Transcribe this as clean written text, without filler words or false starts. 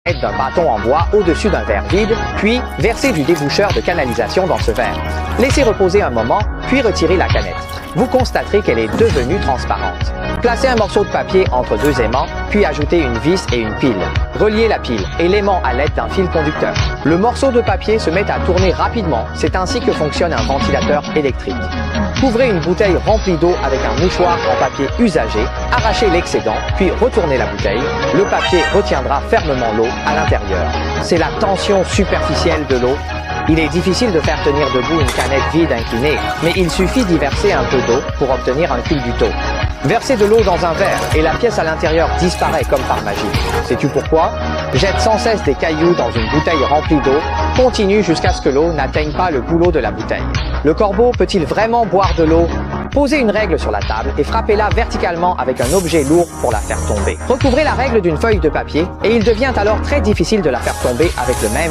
d'un bâton en bois au-dessus d'un verre vide, puis versez du déboucheur de canalisation dans ce verre. Laissez reposer un moment, puis retirez la canette. Vous constaterez qu'elle est devenue transparente. Placez un morceau de papier entre deux aimants, puis ajoutez une vis et une pile. Reliez la pile et l'aimant à l'aide d'un fil conducteur. Le morceau de papier se met à tourner rapidement, c'est ainsi que fonctionne un ventilateur électrique. Couvrez une bouteille remplie d'eau avec un mouchoir en papier usagé, arrachez l'excédent, puis retournez la bouteille. Le papier retiendra fermement l'eau à l'intérieur. C'est la tension superficielle de l'eau. Il est difficile de faire tenir debout une canette vide inclinée, mais il suffit d'y verser un peu d'eau pour obtenir un culbuto. Versez de l'eau dans un verre et la pièce à l'intérieur disparaît comme par magie. Sais-tu pourquoi? Jette sans cesse des cailloux dans une bouteille remplie d'eau, continue jusqu'à ce que l'eau n'atteigne pas le goulot de la bouteille. Le corbeau peut-il vraiment boire de l'eau? Posez une règle sur la table et frappez-la verticalement avec un objet lourd pour la faire tomber. Recouvrez la règle d'une feuille de papier et il devient alors très difficile de la faire tomber avec le même